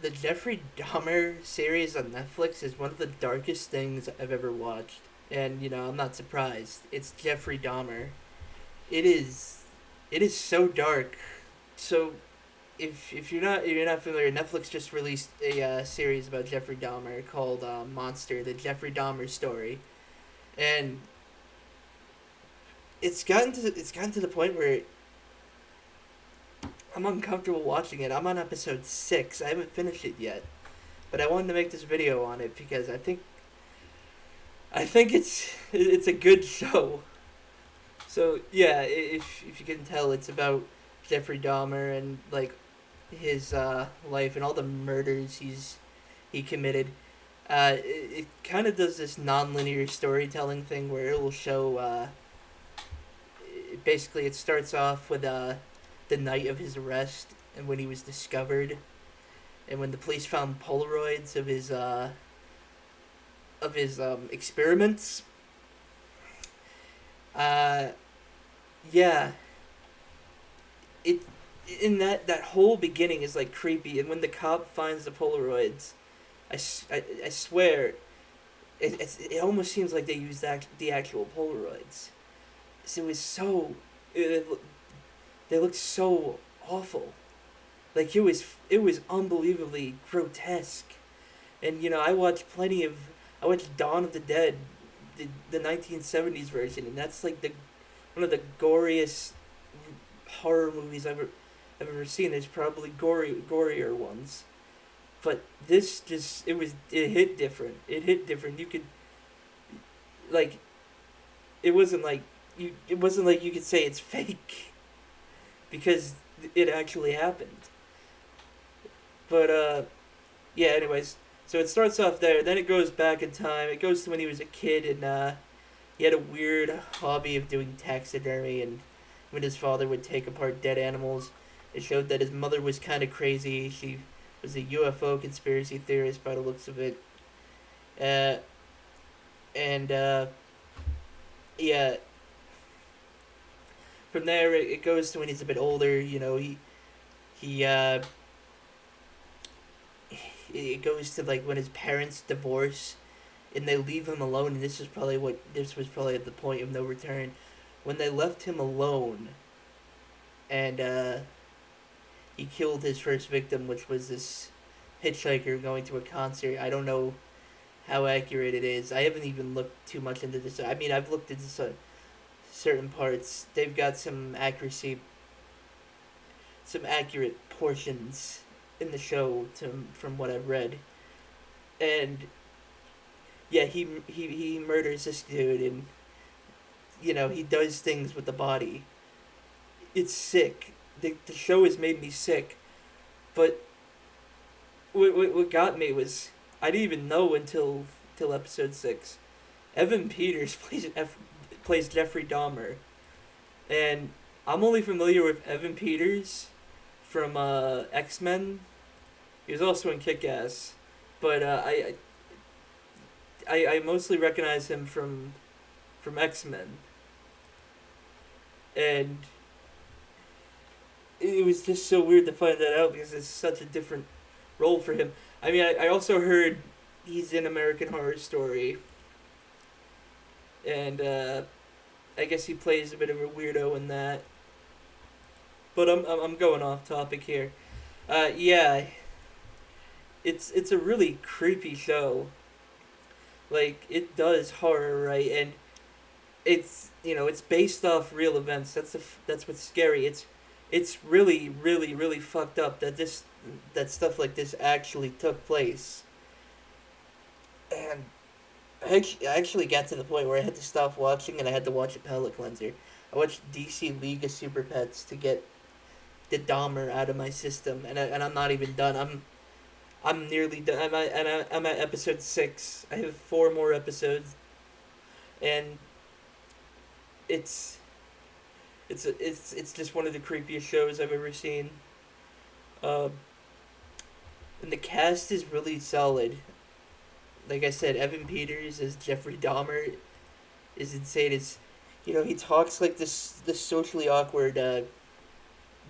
The Jeffrey Dahmer series on Netflix is one of the darkest things I've ever watched. And, I'm not surprised. It's Jeffrey Dahmer. It is it is so dark. So if you're not familiar, Netflix just released a series about Jeffrey Dahmer called Monster: The Jeffrey Dahmer Story. And it's gotten to the point where I'm uncomfortable watching it. I'm on episode 6. I haven't finished it yet. But I wanted to make this video on it because I think it's a good show. So yeah, if you can tell, it's about Jeffrey Dahmer and like his life and all the murders he committed. It kind of does this non-linear storytelling thing where it will show. Basically, it starts off with the night of his arrest and when he was discovered, and when the police found Polaroids of his experiments. Uh, yeah, it in that whole beginning is like creepy, and when the cop finds the Polaroids, I swear it almost seems like they used the actual Polaroids. So it was so it, they looked so awful. Like it was unbelievably grotesque. And I watched Dawn of the Dead, the 1970s version, and that's like the one of the goriest horror movies I've ever seen. There's probably gorier ones, but this just it hit different. It hit different. You could like it wasn't like you could say it's fake because it actually happened. But yeah. Anyways, so it starts off there. Then it goes back in time. It goes to when he was a kid, and he had a weird hobby of doing taxidermy. And when his father would take apart dead animals, it showed that his mother was kind of crazy. She was a UFO conspiracy theorist by the looks of it. Uh, and yeah, from there it goes to when he's a bit older. He it goes to like when his parents divorce and they leave him alone, and this was probably at the point of no return when they left him alone, and he killed his first victim, which was this hitchhiker going to a concert. I don't know how accurate it is. I haven't even looked too much into this. I mean, I've looked into certain parts. They've got some accurate portions in the show from what I've read. And yeah, he murders this dude, and he does things with the body. It's sick. The show has made me sick, but what got me was I didn't even know until episode 6. Evan Peters plays Jeffrey Dahmer, and I'm only familiar with Evan Peters from X-Men. He was also in Kick-Ass, but I mostly recognize him from X-Men, and it was just so weird to find that out because it's such a different role for him. I mean, I also heard he's in American Horror Story, and I guess he plays a bit of a weirdo in that. But I'm going off topic here. Yeah, it's a really creepy show. Like it does horror right, and it's based off real events. That's what's scary. It's really fucked up that stuff like this actually took place. And I actually got to the point where I had to stop watching and I had to watch a palate cleanser. I watched DC League of Super Pets to get the Dahmer out of my system, and I'm not even done. I'm nearly done. I'm at episode 6. I have 4 more episodes, and it's it's just one of the creepiest shows I've ever seen. Um, and the cast is really solid. Like I said, Evan Peters as Jeffrey Dahmer is insane. He talks like this socially awkward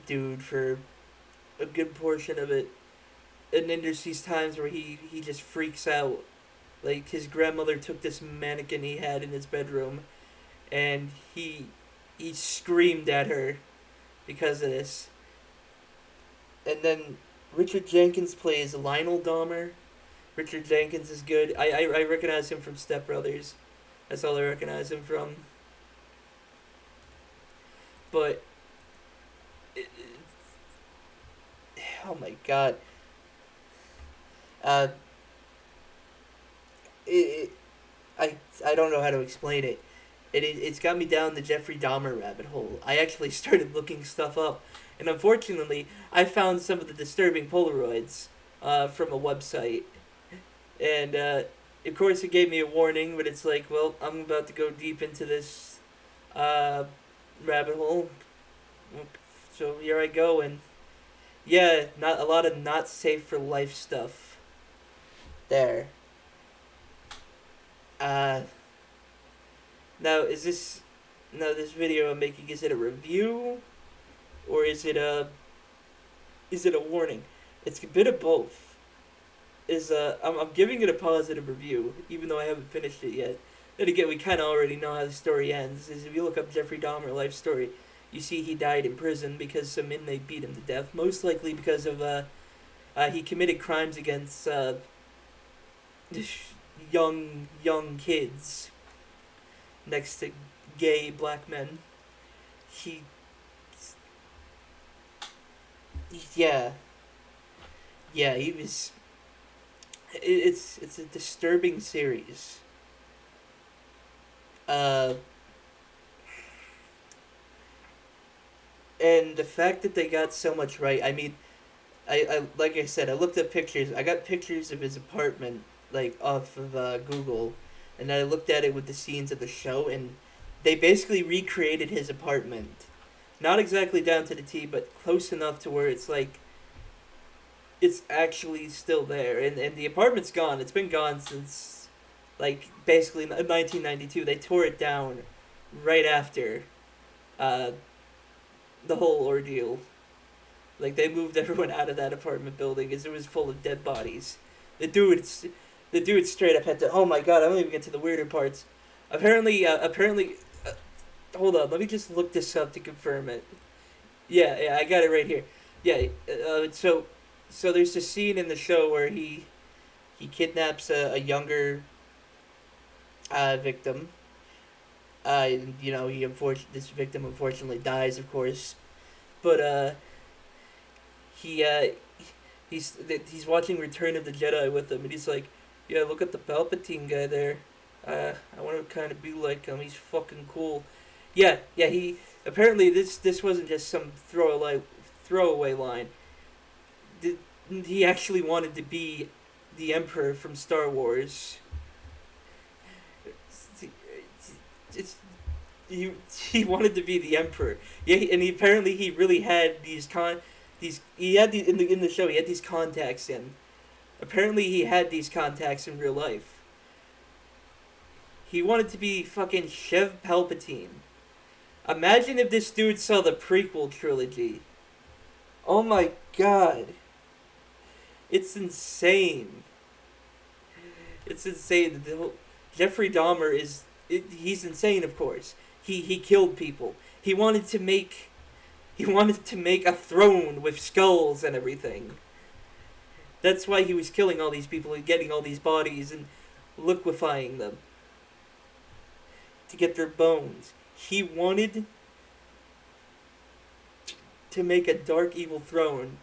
dude for a good portion of it, and then there's these times where he just freaks out. Like his grandmother took this mannequin he had in his bedroom, and he screamed at her because of this. And then Richard Jenkins plays Lionel Dahmer. Richard Jenkins is good. I recognize him from Step Brothers. That's all I recognize him from. But oh my god, uh, it, I don't know how to explain it. It's got me down the Jeffrey Dahmer rabbit hole. I actually started looking stuff up, and unfortunately, I found some of the disturbing Polaroids from a website, and of course it gave me a warning. But it's like, well, I'm about to go deep into this uh, rabbit hole, so here I go, and yeah, not a lot of not safe for life stuff there. Uh, Now, this video I'm making, is it a review or is it a warning? It's a bit of both. I'm giving it a positive review, even though I haven't finished it yet. Then again, we kind of already know how the story ends. Is if you look up Jeffrey Dahmer life story, you see he died in prison because some inmate beat him to death, most likely because of he committed crimes against young kids next to gay black men. He, yeah, yeah, he was. It's a disturbing series. Uh, and the fact that they got so much right. I mean, I like I said, I looked at pictures. I got pictures of his apartment like off of Google, and I looked at it with the scenes of the show, and they basically recreated his apartment. Not exactly down to the T, but close enough to where it's like it's actually still there, and the apartment's gone. It's been gone since like basically 1992. They tore it down right after uh, the whole ordeal. Like they moved everyone out of that apartment building as it was full of dead bodies. The dude, the dude straight up had to. Oh my god! I don't even get to the weirder parts. Apparently, hold on. Let me just look this up to confirm it. Yeah, I got it right here. Yeah, so there's a scene in the show where he kidnaps a younger victim. This victim unfortunately dies, of course, but he he's watching Return of the Jedi with him, and he's like, "Yeah, look at the Palpatine guy there. I want to kind of be like him. He's fucking cool." Yeah. He apparently this wasn't just some throwaway line. He actually wanted to be the Emperor from Star Wars. It's he wanted to be the Emperor. Yeah, and apparently he really had these he had the in the show he had these contacts in. Apparently he had these contacts in real life. He wanted to be fucking Shev Palpatine. Imagine if this dude saw the prequel trilogy. Oh my god. It's insane. It's insane. Jeffrey Dahmer he's insane, of course. He killed people. He wanted to make a throne with skulls and everything. That's why he was killing all these people and getting all these bodies and liquefying them to get their bones. He wanted to make a dark evil throne.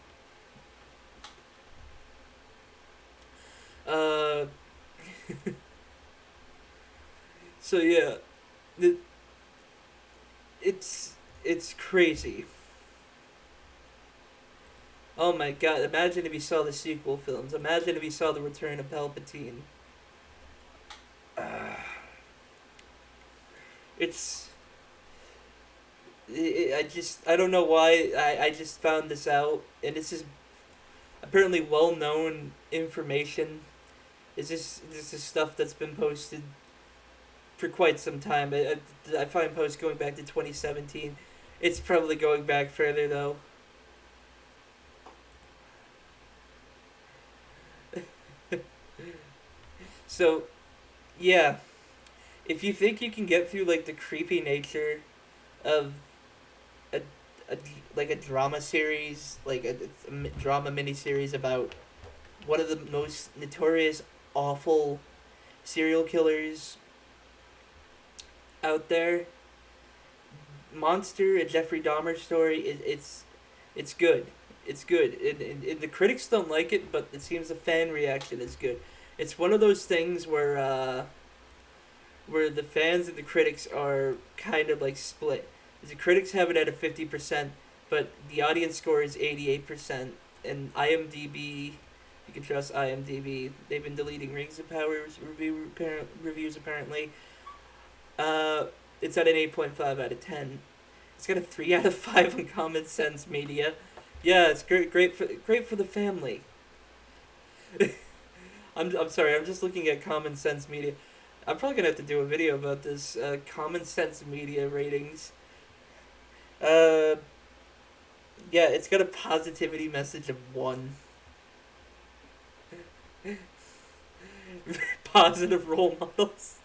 So yeah, it's crazy. Oh my god! Imagine if you saw the sequel films. Imagine if you saw the Return of Palpatine. It's. I don't know why I just found this out, and this is apparently well known information. This is stuff that's been posted for quite some time. I find posts going back to 2017. It's probably going back further though. So yeah, if you think you can get through like the creepy nature of a, a like a drama series, like a drama miniseries about one of the most notorious, awful serial killers out there, Monster, a Jeffrey Dahmer story, it's good. It's good. And the critics don't like it, but it seems the fan reaction is good. It's one of those things where the fans and the critics are kind of like split. The critics have it at a 50%, but the audience score is 88%. And IMDb, you can trust IMDb. They've been deleting Rings of Power reviews apparently. Uh, it's at an 8.5 out of 10. It's got a 3 out of 5 on Common Sense Media. Yeah, it's great for the family. I'm sorry. I'm just looking at Common Sense Media. I'm probably gonna have to do a video about this. Common Sense Media ratings. Uh, yeah, it's got a positivity message of 1. Positive role models.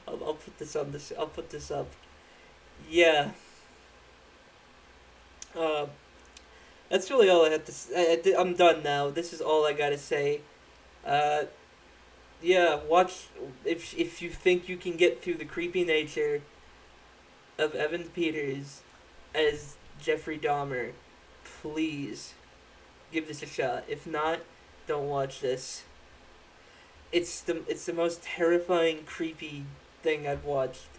I'll put this on this. I'll put this up. Yeah. Uh, that's really all I had to. I'm done now. This is all I gotta say. Uh, yeah. Watch if you think you can get through the creepy nature of Evan Peters as Jeffrey Dahmer, please give this a shot. If not, don't watch this. It's the most terrifying, creepy thing I've watched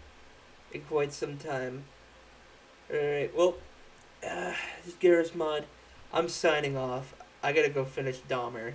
in quite some time. All right. Well, this is Garrus Mod. I'm signing off. I gotta go finish Dahmer.